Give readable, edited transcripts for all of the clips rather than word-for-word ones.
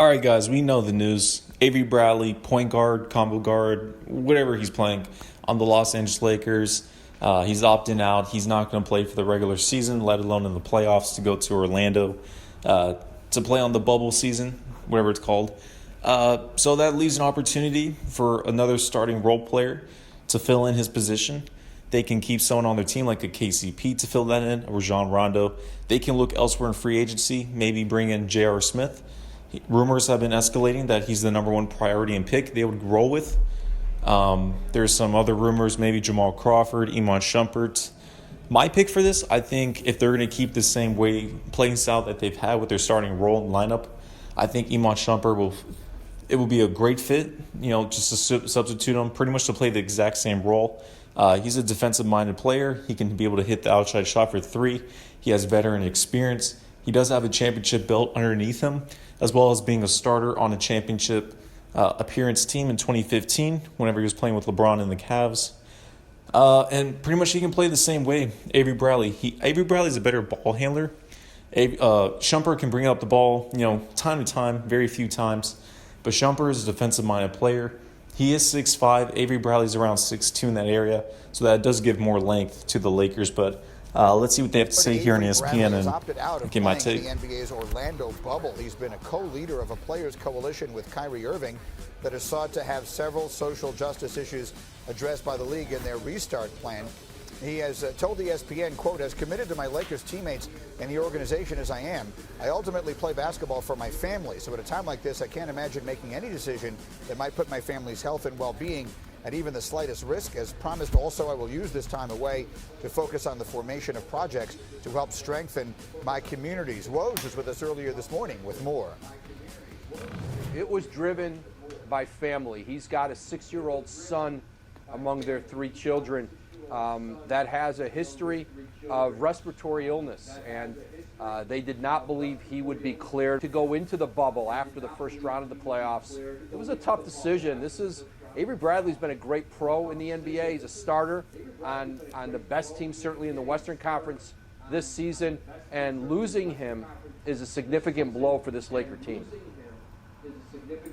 right, guys, we know the news. Avery Bradley, point guard, combo guard, whatever he's playing on the Los Angeles Lakers. He's opting out. He's not going to play for the regular season, let alone in the playoffs to go to Orlando to play on the bubble season, whatever it's called. So that leaves an opportunity for another starting role player to fill in his position. They can keep someone on their team like a KCP to fill that in, or Rajon Rondo. They can look elsewhere in free agency, maybe bring in J.R. Smith. Rumors have been escalating that he's the number one priority and pick they would roll with. There's some other rumors, maybe Jamal Crawford, Iman Shumpert. My pick for this, I think if they're going to keep the same playing style that they've had with their starting role and lineup, I think Iman Shumpert will be a great fit, just to substitute him pretty much to play the exact same role. He's a defensive-minded player. He can be able to hit the outside shot for three. He has veteran experience. He does have a championship belt underneath him, as well as being a starter on a championship appearance team in 2015 whenever he was playing with LeBron and the Cavs. And pretty much he can play the same way Avery Bradley. Avery Bradley's a better ball handler. Shumpert can bring up the ball, time to time, very few times. But Shumpert is a defensive-minded player. He is 6'5". Avery Bradley's around 6'2" in that area, so that does give more length to the Lakers. But let's see what they have to say here on ESPN and get my take. The NBA's Orlando bubble. He's been a co-leader of a players' coalition with Kyrie Irving that has sought to have several social justice issues addressed by the league in their restart plan. He has told ESPN, quote, "As committed to my Lakers teammates and the organization as I am, I ultimately play basketball for my family. So at a time like this, I can't imagine making any decision that might put my family's health and well-being at even the slightest risk. As promised, also, I will use this time away to focus on the formation of projects to help strengthen my communities." Woj was with us earlier this morning with more. It was driven by family. He's got a 6-year-old son among their 3 children that has a history of respiratory illness, and they did not believe he would be cleared to go into the bubble after the first round of the playoffs. It was a tough decision. Avery Bradley's been a great pro in the NBA. He's a starter on the best team, certainly in the Western Conference this season, and losing him is a significant blow for this Laker team.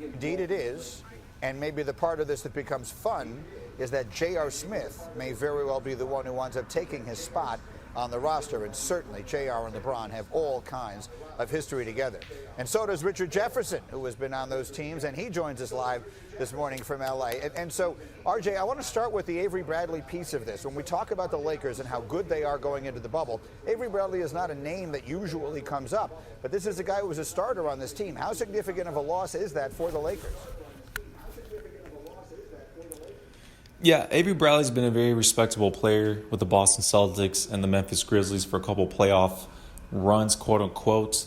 Indeed it is, and maybe the part of this that becomes fun is that J.R. Smith may very well be the one who winds up taking his spot on the roster, and certainly J.R. and LeBron have all kinds of history together. And so does Richard Jefferson, who has been on those teams, and he joins us live this morning from L.A. And so, RJ, I want to start with the Avery Bradley piece of this. When we talk about the Lakers and how good they are going into the bubble, Avery Bradley is not a name that usually comes up, but this is a guy who was a starter on this team. How significant of a loss is that for the Lakers? Yeah, Avery Bradley's been a very respectable player with the Boston Celtics and the Memphis Grizzlies for a couple playoff runs, quote-unquote.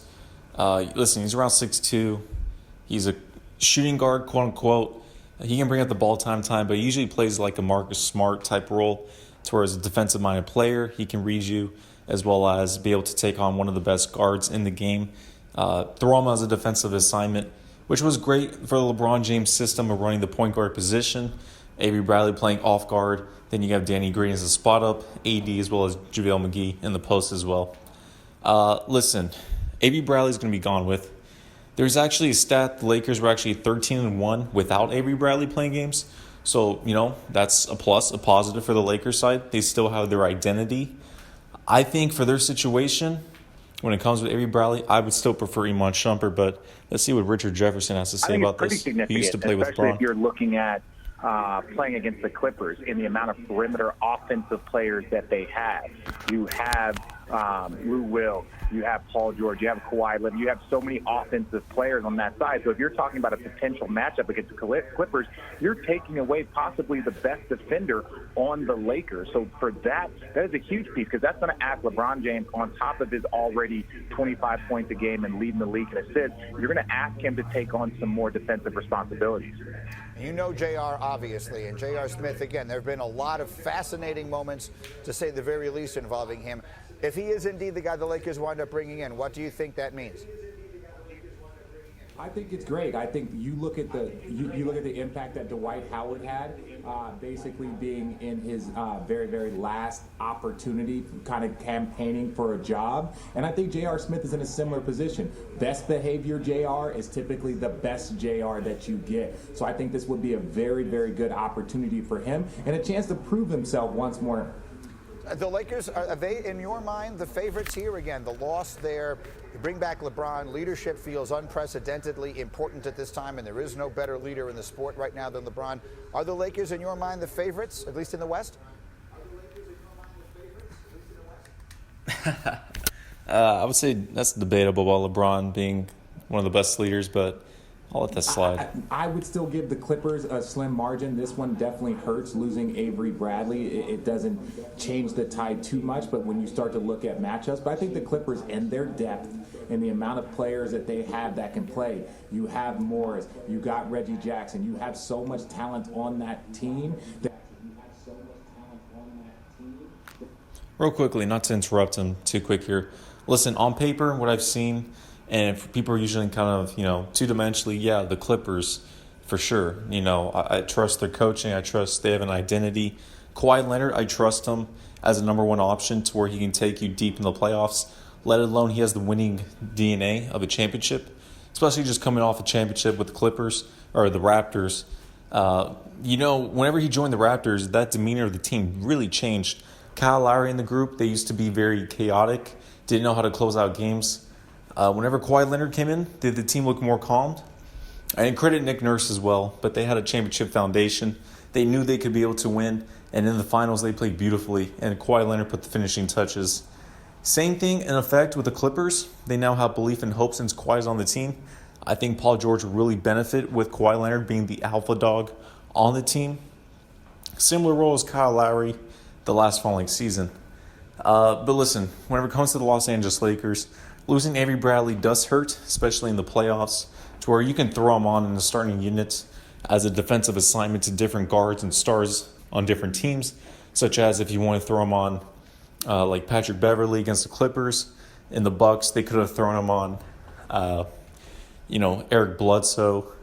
Listen, he's around 6'2". He's a shooting guard, quote-unquote. He can bring up the ball time, but he usually plays like a Marcus Smart type role, towards a defensive-minded player. He can read you as well as be able to take on one of the best guards in the game. Throw him as a defensive assignment, which was great for the LeBron James system of running the point guard position. Avery Bradley playing off guard. Then you have Danny Green as a spot up, AD as well as JaVale McGee in the post as well. Listen, Avery Bradley's going to be gone with. There's actually a stat the Lakers were actually 13-1 without Avery Bradley playing games. So, that's a plus, a positive for the Lakers side. They still have their identity. I think for their situation, when it comes with Avery Bradley, I would still prefer Iman Shumpert, but let's see what Richard Jefferson has to say about this. He used to play with especially LeBron. If you're looking at playing against the Clippers in the amount of perimeter offensive players that they have. You have Lou Will, you have Paul George, you have Kawhi Leonard, you have so many offensive players on that side. So if you're talking about a potential matchup against the Clippers, you're taking away possibly the best defender on the Lakers. So for that is a huge piece, because that's going to ask LeBron James, on top of his already 25 points a game and leading the league in assists, you're going to ask him to take on some more defensive responsibilities. You know J.R. obviously, and J.R. Smith, again, there have been a lot of fascinating moments, to say the very least, involving him. If he is indeed the guy the Lakers wind up bringing in, what do you think that means? I think it's great. I think you look at the you look at the impact that Dwight Howard had, basically being in his very, very last opportunity, kind of campaigning for a job. And I think J.R. Smith is in a similar position. Best behavior J.R. is typically the best J.R. that you get. So I think this would be a very, very good opportunity for him and a chance to prove himself once more. The Lakers, are they, in your mind, the favorites here? Again, the loss there, you bring back LeBron. Leadership feels unprecedentedly important at this time, and there is no better leader in the sport right now than LeBron. Are the Lakers, in your mind, the favorites, at least in the West? I would say that's debatable about LeBron being one of the best leaders, but I'll let that slide. I would still give the Clippers a slim margin. This one definitely hurts, losing Avery Bradley. It doesn't change the tide too much, but when you start to look at matchups, but I think the Clippers and their depth and the amount of players that they have that can play. You have Morris, you got Reggie Jackson, you have so much talent on that team. Real quickly, not to interrupt him too quick here. Listen, on paper, what I've seen, and if people are usually kind of, two-dimensionally, yeah, the Clippers, for sure. I trust their coaching. I trust they have an identity. Kawhi Leonard, I trust him as a number one option to where he can take you deep in the playoffs, let alone he has the winning DNA of a championship, especially just coming off a championship with the Clippers or the Raptors. Whenever he joined the Raptors, that demeanor of the team really changed. Kyle Lowry in the group, they used to be very chaotic, didn't know how to close out games. Whenever Kawhi Leonard came in, did the team look more calmed? I didn't credit Nick Nurse as well, but they had a championship foundation. They knew they could be able to win, and in the finals they played beautifully, and Kawhi Leonard put the finishing touches. Same thing in effect with the Clippers. They now have belief and hope since Kawhi's on the team. I think Paul George will really benefit with Kawhi Leonard being the alpha dog on the team. Similar role as Kyle Lowry the last following season. But listen, whenever it comes to the Los Angeles Lakers, losing Avery Bradley does hurt, especially in the playoffs, to where you can throw him on in the starting unit as a defensive assignment to different guards and stars on different teams, such as if you want to throw him on like Patrick Beverley against the Clippers. In the Bucks, they could have thrown him on, Eric Bledsoe.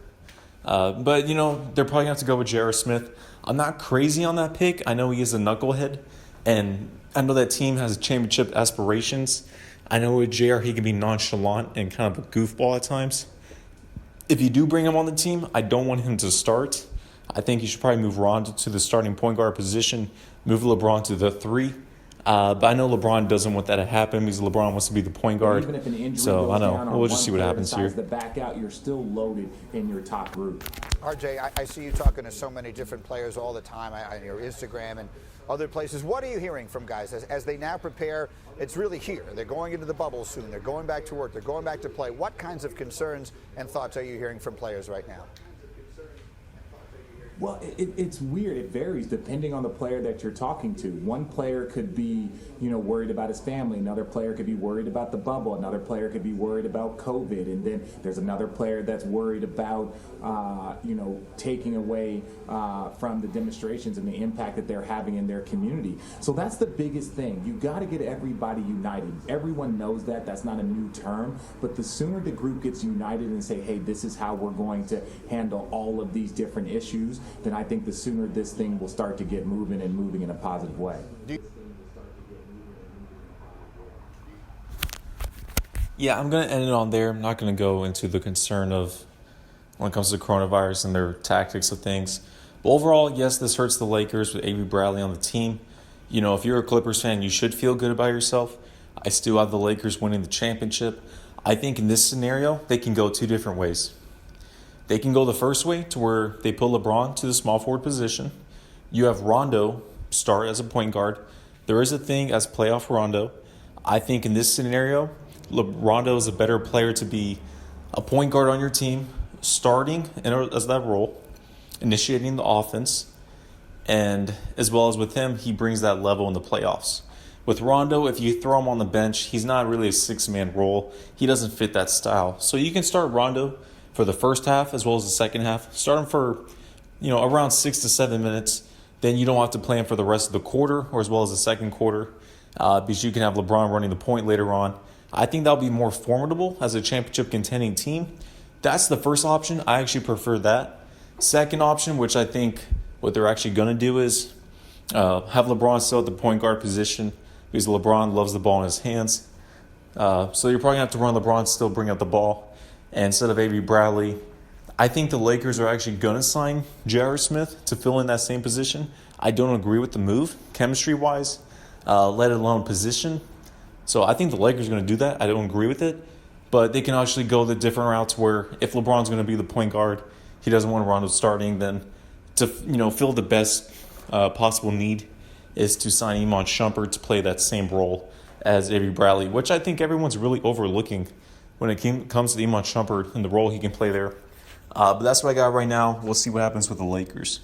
But, they're probably going to have to go with J.R. Smith. I'm not crazy on that pick. I know he is a knucklehead, and I know that team has championship aspirations. I know with JR, he can be nonchalant and kind of a goofball at times. If you do bring him on the team, I don't want him to start. I think you should probably move Rondo to the starting point guard position, move LeBron to the 3. But I know LeBron doesn't want that to happen because LeBron wants to be the point guard. Even if an injury so goes I know down on we'll just see what one happens player here. decides to back out, you're still loaded in your top group. RJ, I see you talking to so many different players all the time on your Instagram and other places. What are you hearing from guys as they now prepare? It's really here. They're going into the bubble soon. They're going back to work. They're going back to play. What kinds of concerns and thoughts are you hearing from players right now? Well, it's weird. It varies depending on the player that you're talking to. One player could be, worried about his family. Another player could be worried about the bubble. Another player could be worried about COVID. And then there's another player that's worried about, taking away from the demonstrations and the impact that they're having in their community. So that's the biggest thing. You got to get everybody united. Everyone knows that. That's not a new term. But the sooner the group gets united and say, hey, this is how we're going to handle all of these different issues, then I think the sooner this thing will start to get moving and moving in a positive way. Yeah, I'm going to end it on there. I'm not going to go into the concern of when it comes to coronavirus and their tactics of things. But overall, yes, this hurts the Lakers with Avery Bradley on the team. If you're a Clippers fan, you should feel good about yourself. I still have the Lakers winning the championship. I think in this scenario, they can go two different ways. They can go the first way to where they put LeBron to the small forward position. You have Rondo start as a point guard. There is a thing as playoff Rondo. I think in this scenario, Rondo is a better player to be a point guard on your team, starting as that role, initiating the offense, and as well as with him, he brings that level in the playoffs. With Rondo, if you throw him on the bench, he's not really a six-man role. He doesn't fit that style. So you can start Rondo for the first half as well as the second half. Start him for, around 6 to 7 minutes. Then you don't have to play him for the rest of the quarter or as well as the second quarter because you can have LeBron running the point later on. I think that'll be more formidable as a championship contending team that's the first option. I actually prefer that. Second option, which I think what they're actually going to do is have LeBron still at the point guard position because LeBron loves the ball in his hands. So you're probably going to have to run LeBron, still bring up the ball. And instead of Avery Bradley, I think the Lakers are actually going to sign J.R. Smith to fill in that same position. I don't agree with the move, chemistry-wise, let alone position. So I think the Lakers are going to do that. I don't agree with it. But they can actually go the different routes where if LeBron's going to be the point guard, he doesn't want Rondo starting, then to fill the best possible need is to sign Iman Shumpert to play that same role as Avery Bradley, which I think everyone's really overlooking when it comes to Iman Shumpert and the role he can play there. But that's what I got right now. We'll see what happens with the Lakers.